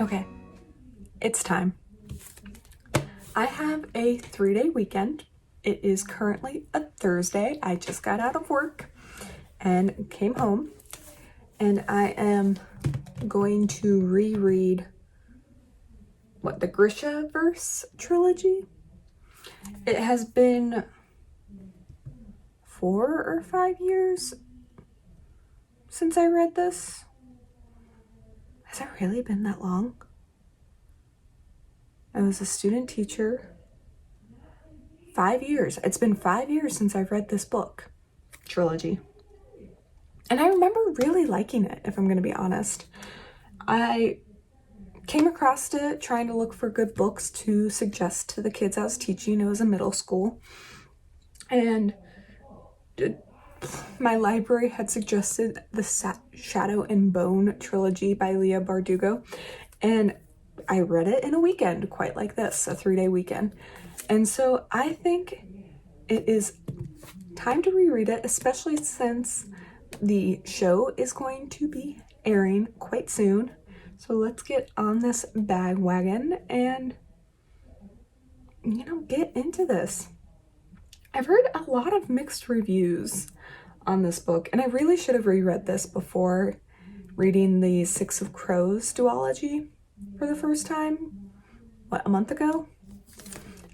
Okay, it's time. I have a 3-day weekend. It is currently a Thursday. I just got out of work and came home, and I am going to reread the Grishaverse trilogy. It has been 4 or 5 years since I read this. Has it really been that long? I was a student teacher. 5 years. It's been 5 years since I've read this book trilogy. And I remember really liking it, if I'm going to be honest. I came across it trying to look for good books to suggest to the kids I was teaching. It was a middle school. And my library had suggested the Shadow and Bone Trilogy by Leigh Bardugo. And I read it in a weekend, quite like this, a 3-day weekend. And so I think it is time to reread it, especially since the show is going to be airing quite soon. So let's get on this bandwagon and, get into this. I've heard a lot of mixed reviews on this book, and I really should have reread this before reading the Six of Crows duology for the first time, a month ago?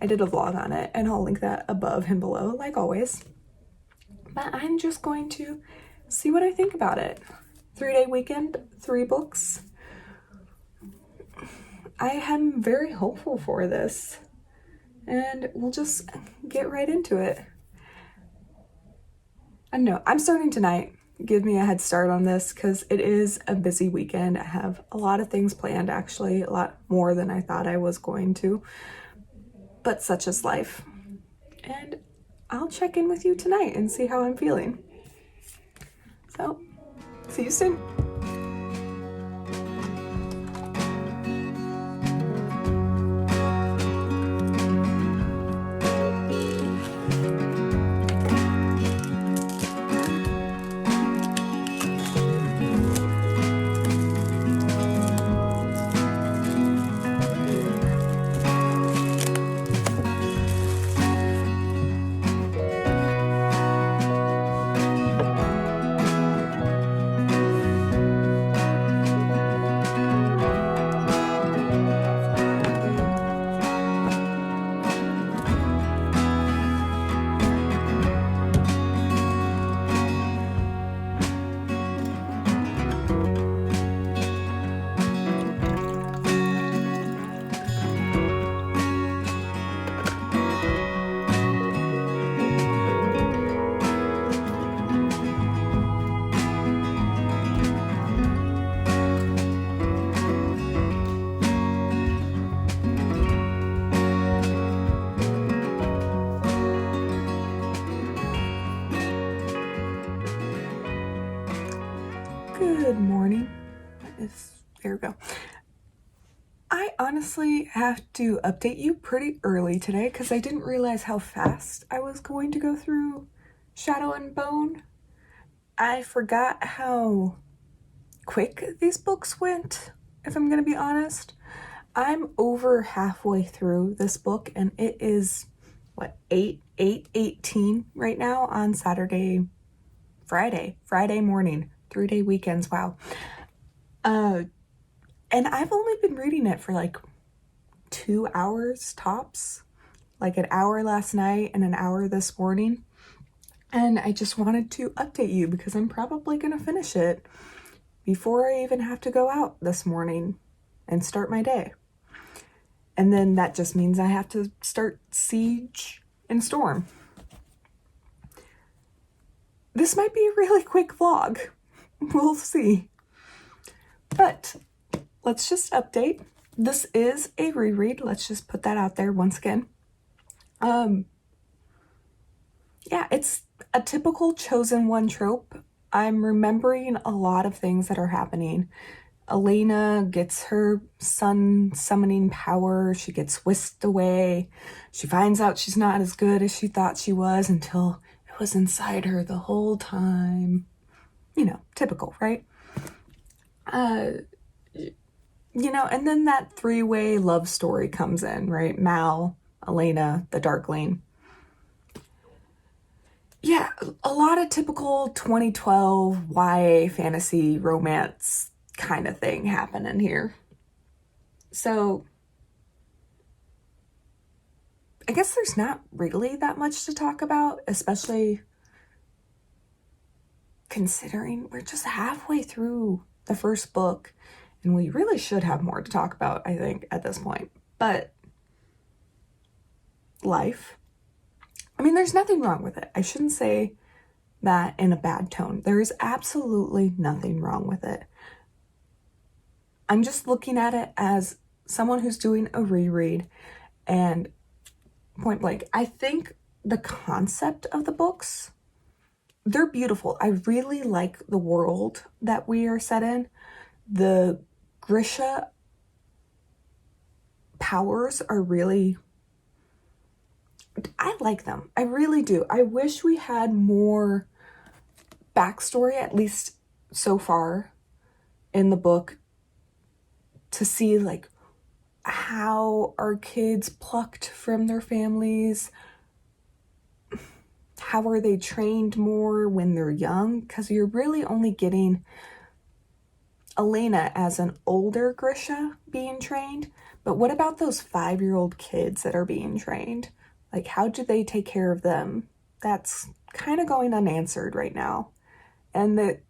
I did a vlog on it, and I'll link that above and below, like always. But I'm just going to see what I think about it. 3-day weekend, 3 books. I am very hopeful for this, and we'll just get right into it. I don't know, I'm starting tonight. Give me a head start on this because it is a busy weekend. I have a lot of things planned, actually, a lot more than I thought I was going to, but such is life. And I'll check in with you tonight and see how I'm feeling. So, see you soon. Good morning. There we go. I honestly have to update you pretty early today because I didn't realize how fast I was going to go through Shadow and Bone. I forgot how quick these books went, if I'm going to be honest. I'm over halfway through this book, and it is, 8:18 right now on Friday morning. 3-day weekends, wow. And I've only been reading it for 2 hours tops, an hour last night and an hour this morning. And I just wanted to update you because I'm probably going to finish it before I even have to go out this morning and start my day. And then that just means I have to start Siege and Storm. This might be a really quick vlog. We'll see. But let's just update. This is a reread. Let's just put that out there once again. Yeah, it's a typical chosen one trope. I'm remembering a lot of things that are happening. Elena gets her sun summoning power. She gets whisked away. She finds out she's not as good as she thought she was until it was inside her the whole time. Typical, right? and then that three-way love story comes in, right? Mal, Elena, the Darkling. Yeah, a lot of typical 2012 YA fantasy romance kind of thing happening here. So I guess there's not really that much to talk about, especially considering we're just halfway through the first book, and we really should have more to talk about, I think, at this point. But life. I mean, there's nothing wrong with it. I shouldn't say that in a bad tone. There is absolutely nothing wrong with it. I'm just looking at it as someone who's doing a reread, and point blank, I think the concept of the books, they're beautiful. I really like the world that we are set in. The Grisha powers are really, I like them. I really do. I wish we had more backstory, at least so far in the book, to see like how are kids plucked from their families? How are they trained more when they're young? Because you're really only getting Elena as an older Grisha being trained. But what about those 5-year-old kids that are being trained? Like, how do they take care of them? That's kind of going unanswered right now. And the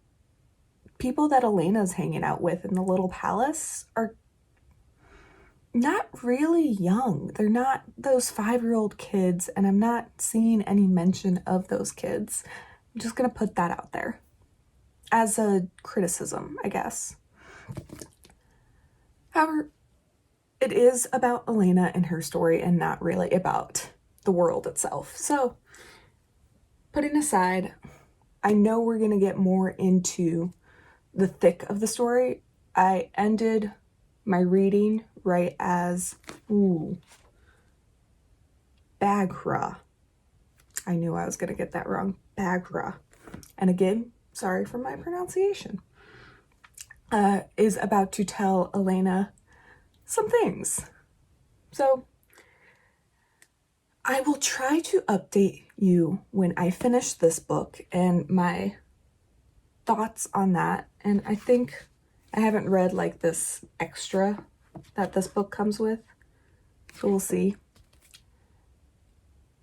people that Elena's hanging out with in the little palace are not really young. They're not those 5-year-old kids, and I'm not seeing any mention of those kids. I'm just going to put that out there as a criticism, I guess. However, it is about Elena and her story and not really about the world itself. So, putting aside, I know we're going to get more into the thick of the story. I ended my reading right as, Baghra. I knew I was going to get that wrong. Baghra. And again, sorry for my pronunciation. Is about to tell Elena some things. So I will try to update you when I finish this book and my thoughts on that. And I think I haven't read like this extra that this book comes with, so we'll see.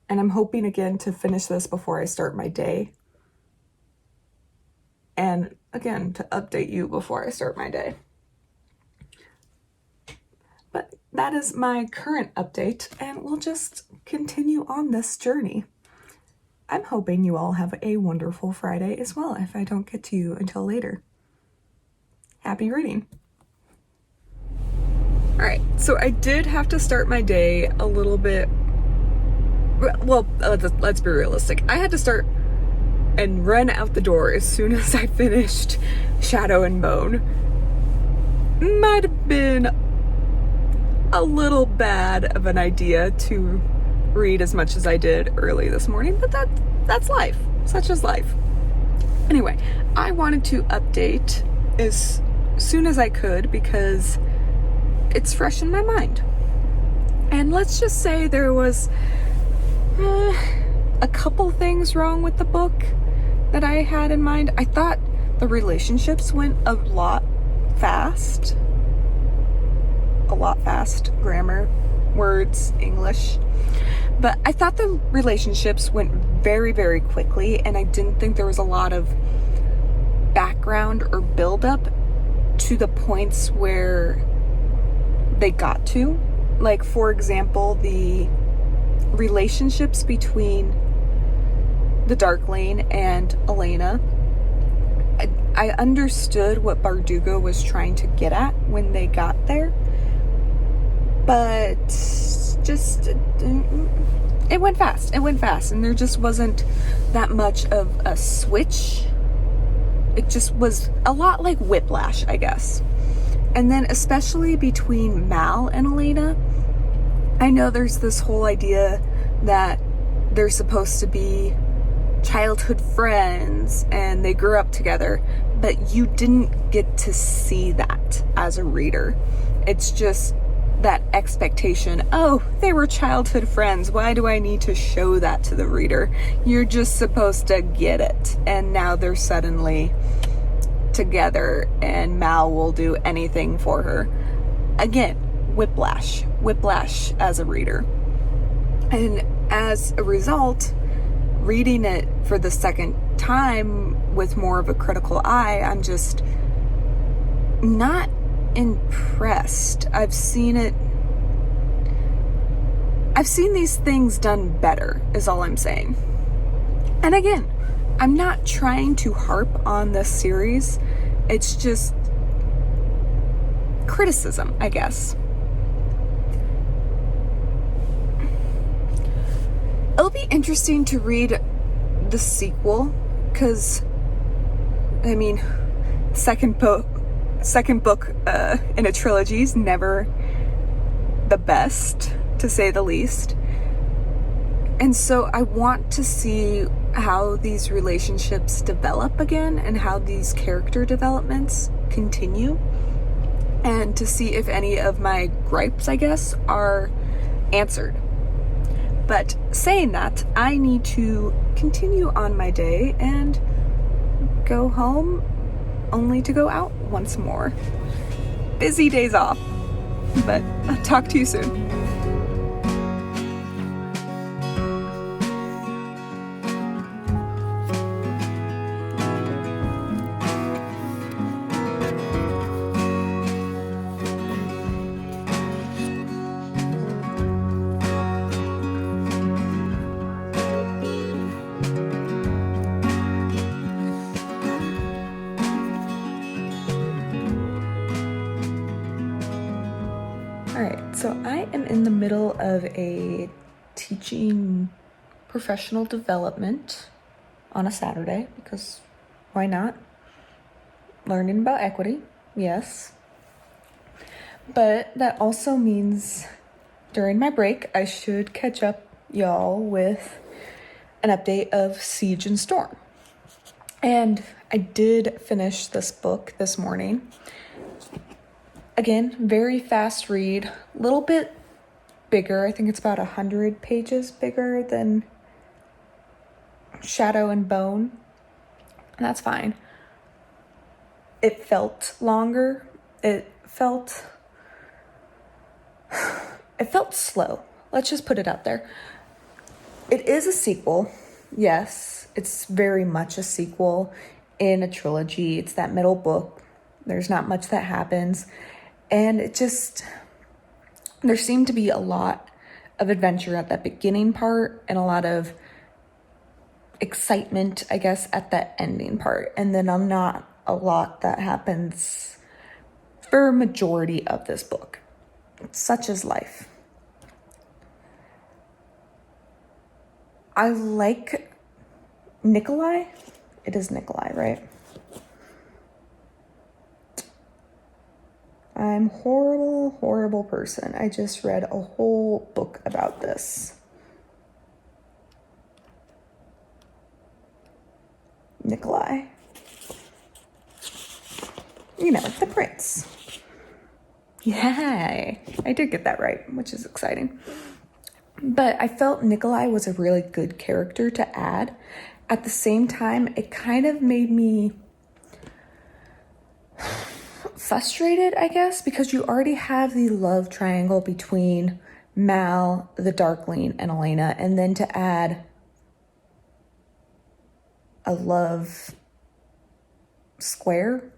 And I'm hoping again to finish this before I start my day. And again, to update you before I start my day. But that is my current update, and we'll just continue on this journey. I'm hoping you all have a wonderful Friday as well, if I don't get to you until later. Happy reading. All right, so I did have to start my day a little bit, well, let's be realistic. I had to start and run out the door as soon as I finished Shadow and Bone. Might have been a little bad of an idea to read as much as I did early this morning, but that's life. Such is life. Anyway, I wanted to update as soon as I could because it's fresh in my mind. And let's just say there was a couple things wrong with the book that I had in mind. I thought the relationships went a lot fast. Grammar, words, English. But I thought the relationships went very, very quickly, and I didn't think there was a lot of background or build-up to the points where they got to. Like, for example, the relationships between the Darkling and Elena. I understood what Bardugo was trying to get at when they got there, but just it went fast. And there just wasn't that much of a switch. It just was a lot like Whiplash, I guess. And then especially between Mal and Elena, I know there's this whole idea that they're supposed to be childhood friends and they grew up together, but you didn't get to see that as a reader. It's just that expectation. Oh, they were childhood friends. Why do I need to show that to the reader? You're just supposed to get it. And now they're suddenly together and Mal will do anything for her. Again, whiplash as a reader. And as a result, reading it for the second time with more of a critical eye, I'm just not impressed. I've seen these things done better, is all I'm saying. And again, I'm not trying to harp on this series. It's just criticism, I guess. It'll be interesting to read the sequel, because, I mean, second book in a trilogy is never the best, to say the least. And so I want to see how these relationships develop again and how these character developments continue, and to see if any of my gripes, I guess, are answered. But saying that, I need to continue on my day and go home only to go out once more. Busy days off, but I'll talk to you soon. So I am in the middle of a teaching professional development on a Saturday, because why not? Learning about equity, yes. But that also means during my break, I should catch up y'all with an update of Siege and Storm. And I did finish this book this morning. Again, very fast read, a little bit bigger. I think it's about 100 pages bigger than Shadow and Bone, and that's fine. It felt longer. It felt slow. Let's just put it out there. It is a sequel. Yes, it's very much a sequel in a trilogy. It's that middle book. There's not much that happens. And there seemed to be a lot of adventure at that beginning part and a lot of excitement, I guess, at that ending part. And then not a lot that happens for a majority of this book. Such is life. I like Nikolai. It is Nikolai, right? I'm horrible person. I just read a whole book about this. Nikolai. You know, the prince. Yay! I did get that right, which is exciting. But I felt Nikolai was a really good character to add. At the same time, it kind of made me frustrated, I guess, because you already have the love triangle between Mal, the Darkling, and Elena, and then to add a love square,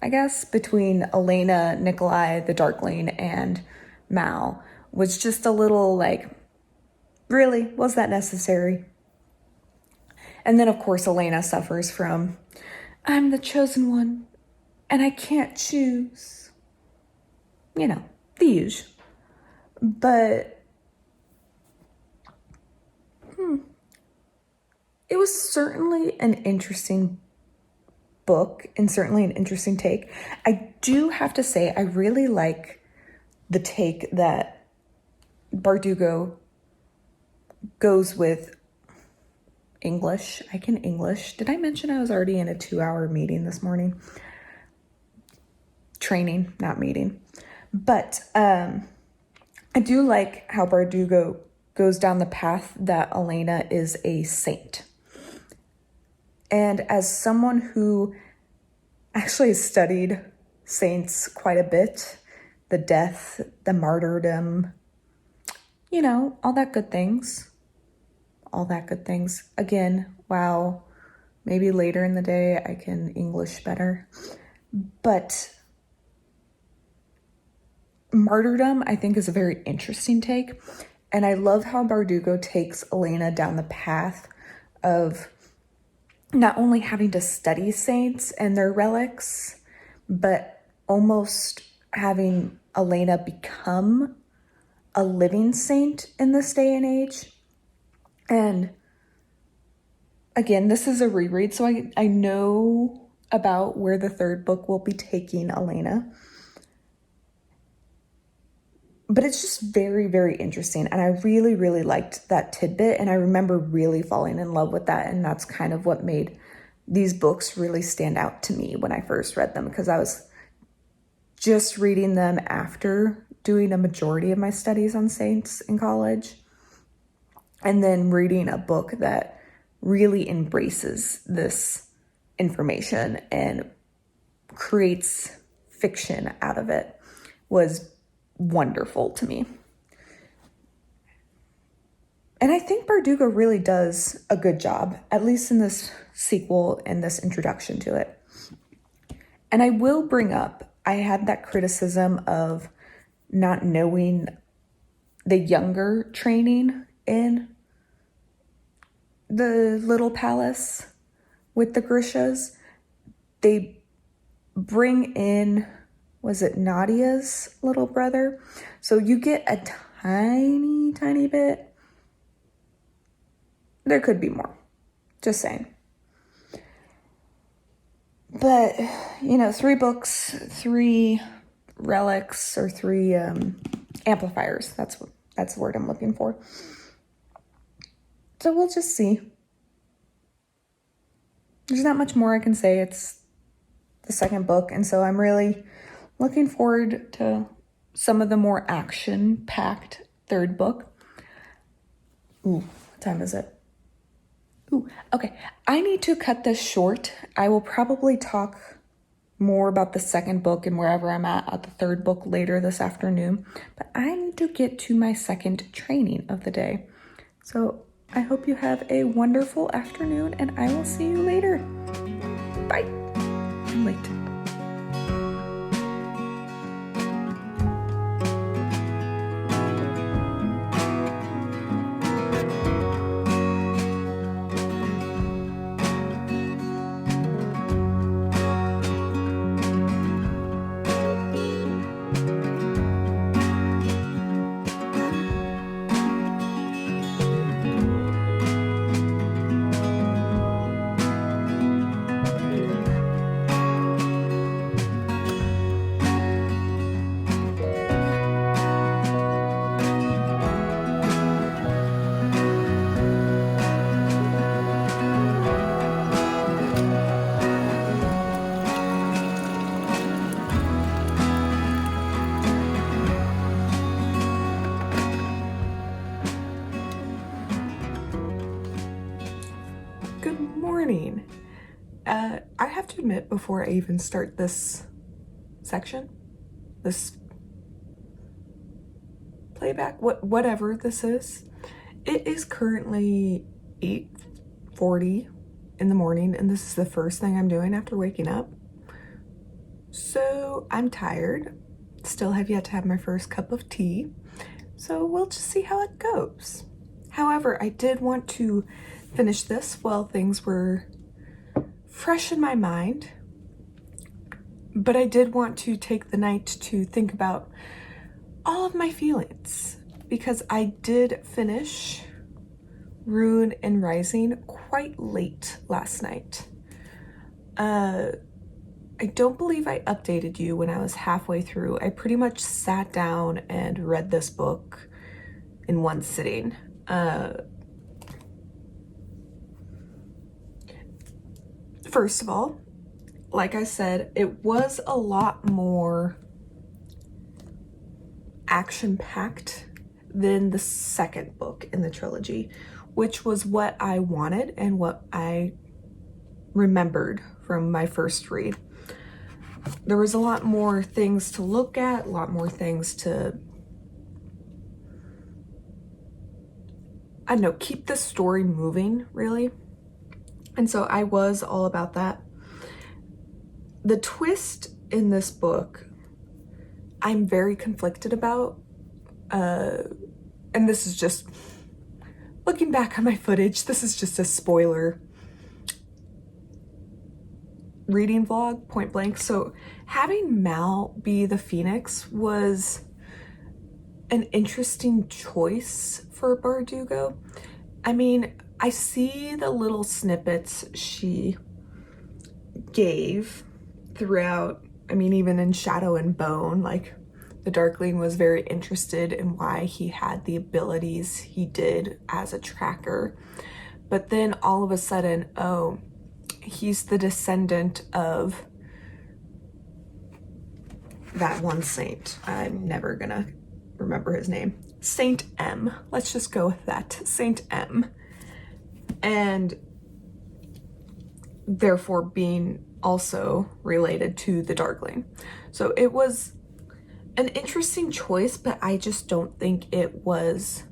I guess, between Elena, Nikolai, the Darkling, and Mal was just a little like, really, was that necessary? And then, of course, Elena suffers from, I'm the chosen one, and I can't choose. You know, the usual. But it was certainly an interesting book and certainly an interesting take. I do have to say, I really like the take that Bardugo goes with English. I can English. Did I mention I was already in a 2-hour meeting this morning? Training, not meeting. But I do like how Bardugo goes down the path that Elena is a saint. And as someone who actually studied saints quite a bit, the death, the martyrdom, all that good things. All that good things. Again, wow, maybe later in the day I can English better. But martyrdom, I think, is a very interesting take. And I love how Bardugo takes Elena down the path of not only having to study saints and their relics, but almost having Elena become a living saint in this day and age. And again, this is a reread, so I know about where the third book will be taking Elena. But it's just very, very interesting. And I really, really liked that tidbit. And I remember really falling in love with that. And that's kind of what made these books really stand out to me when I first read them, because I was just reading them after doing a majority of my studies on saints in college. And then reading a book that really embraces this information and creates fiction out of it was wonderful to me. And I think Bardugo really does a good job, at least in this sequel and this introduction to it. And I will bring up, I had that criticism of not knowing the younger training in the little palace with the Grishas. They bring in, was it Nadia's little brother? So you get a tiny, tiny bit. There could be more. Just saying. But, 3 books, 3 relics, or 3 amplifiers. That's the word I'm looking for. So we'll just see. There's not much more I can say. It's the second book, and so I'm really looking forward to some of the more action-packed third book. Ooh, what time is it? Ooh, okay. I need to cut this short. I will probably talk more about the second book and wherever I'm at the third book later this afternoon. But I need to get to my second training of the day. So I hope you have a wonderful afternoon, and I will see you later. Bye. I'm late. Good morning. I have to admit, before I even start this section, this playback, whatever this is, it is currently 8:40 in the morning, and this is the first thing I'm doing after waking up. So I'm tired. Still have yet to have my first cup of tea. So we'll just see how it goes. However, I did want to finish this while things were fresh in my mind. But I did want to take the night to think about all of my feelings, because I did finish Rune and Rising quite late last night. I don't believe I updated you when I was halfway through. I pretty much sat down and read this book in one sitting. First of all, like I said, it was a lot more action-packed than the second book in the trilogy, which was what I wanted and what I remembered from my first read. There was a lot more things to look at, a lot more things to, I don't know, keep the story moving, really. And so I was all about that. The twist in this book, I'm very conflicted about. And this is just, looking back on my footage, this is just a spoiler reading vlog, point blank. So having Mal be the Phoenix was an interesting choice for Bardugo. I mean, I see the little snippets she gave throughout, I mean, even in Shadow and Bone, like the Darkling was very interested in why he had the abilities he did as a tracker. But then all of a sudden, oh, he's the descendant of that one saint. I'm never gonna remember his name. Saint M. Let's just go with that. Saint M. And therefore being also related to the Darkling. So it was an interesting choice, but I just don't think it was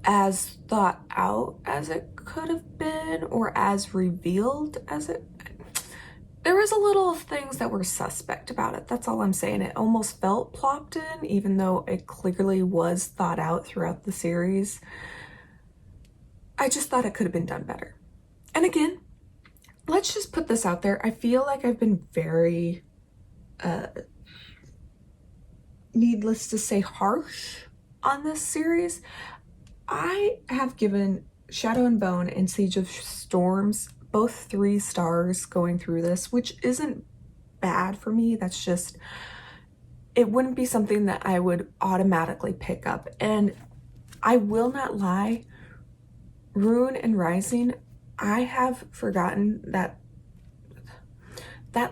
as thought out as it could have been, or as revealed as it. There was a little things that were suspect about it. That's all I'm saying. It almost felt plopped in, even though it clearly was thought out throughout the series. I just thought it could have been done better. And again, let's just put this out there. I feel like I've been very, needless to say, harsh on this series. I have given Shadow and Bone and Siege of Storms both 3 stars going through this, which isn't bad for me. That's just, it wouldn't be something that I would automatically pick up. And I will not lie, Ruin and Rising, I have forgotten that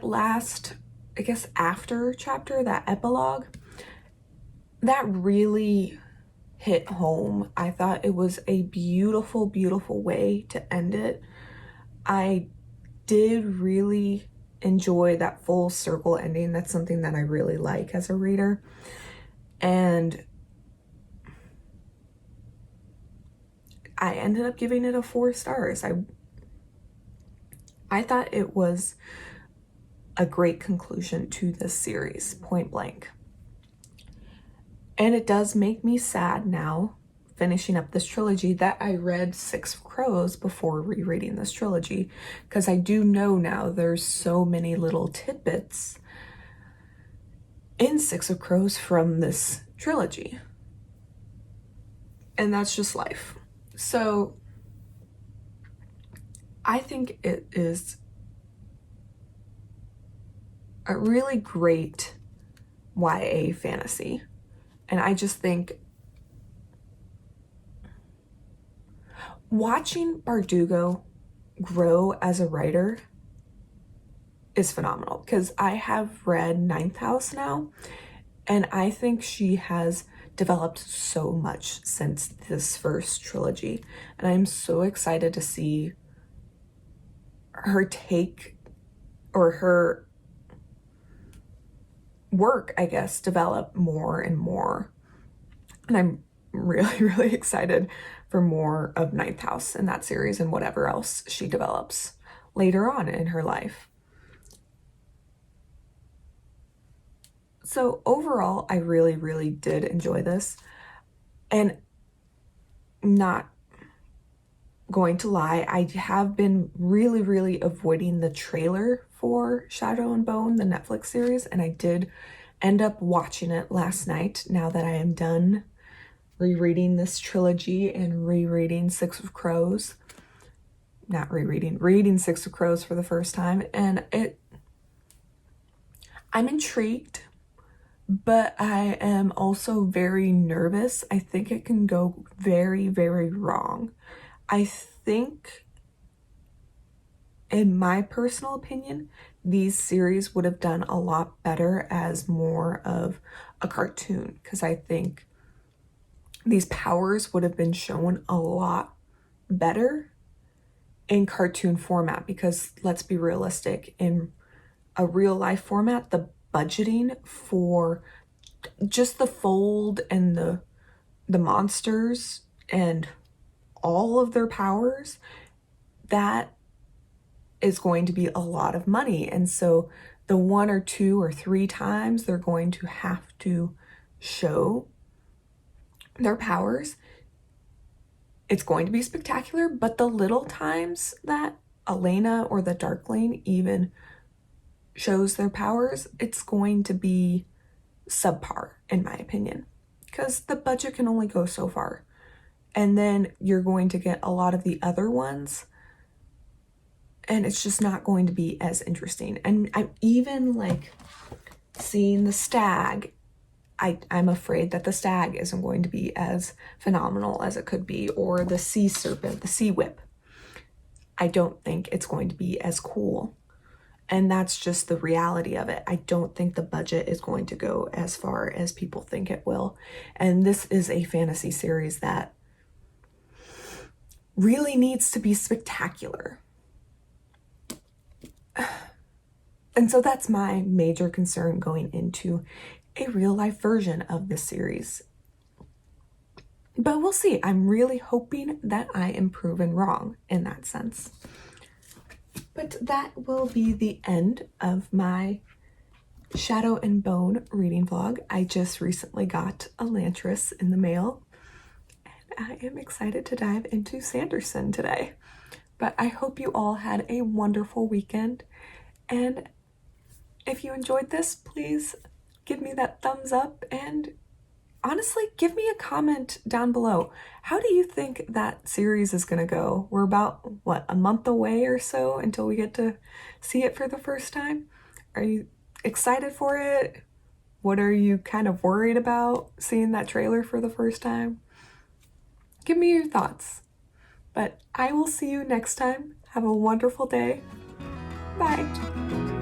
last, I guess, after chapter, that epilogue, that really hit home. I thought it was a beautiful, beautiful way to end it. I did really enjoy that full circle ending. That's something that I really like as a reader. And I ended up giving it a 4 stars. I thought it was a great conclusion to this series, point blank. And it does make me sad now, finishing up this trilogy, that I read Six of Crows before rereading this trilogy, because I do know now there's so many little tidbits in Six of Crows from this trilogy. And that's just life. So I think it is a really great YA fantasy. And I just think watching Bardugo grow as a writer is phenomenal, because I have read Ninth House now, and I think she has developed so much since this first trilogy. And I'm so excited to see her take, or her work, I guess, develop more and more. And I'm really, really excited for more of Ninth House in that series and whatever else she develops later on in her life. So overall, I really, really did enjoy this. And not going to lie, I have been really, really avoiding the trailer for Shadow and Bone, the Netflix series, and I did end up watching it last night, now that I am done rereading this trilogy and rereading Six of Crows. Not rereading, reading Six of Crows for the first time, and I'm intrigued, but I am also very nervous. I think it can go very, very wrong. I think, in my personal opinion, these series would have done a lot better as more of a cartoon, because I think these powers would have been shown a lot better in cartoon format, because let's be realistic, in a real life format, the budgeting for just the fold and the monsters and all of their powers, that is going to be a lot of money. And so the 1 or 2 or 3 times they're going to have to show their powers, it's going to be spectacular. But the little times that Elena or the Darkling even shows their powers, it's going to be subpar, in my opinion, because the budget can only go so far. And then you're going to get a lot of the other ones, and it's just not going to be as interesting. And I'm even like seeing the stag. I'm afraid that the stag isn't going to be as phenomenal as it could be, or the sea serpent, the sea whip. I don't think it's going to be as cool. And that's just the reality of it. I don't think the budget is going to go as far as people think it will. And this is a fantasy series that really needs to be spectacular. And so that's my major concern going into a real life version of this series. But we'll see. I'm really hoping that I am proven wrong in that sense. But that will be the end of my Shadow and Bone reading vlog. I just recently got Elantris in the mail, and I am excited to dive into Sanderson today. But I hope you all had a wonderful weekend, and if you enjoyed this, please give me that thumbs up, and honestly, give me a comment down below. How do you think that series is going to go? We're about, what, a month away or so until we get to see it for the first time? Are you excited for it? What are you kind of worried about seeing that trailer for the first time? Give me your thoughts. But I will see you next time. Have a wonderful day. Bye.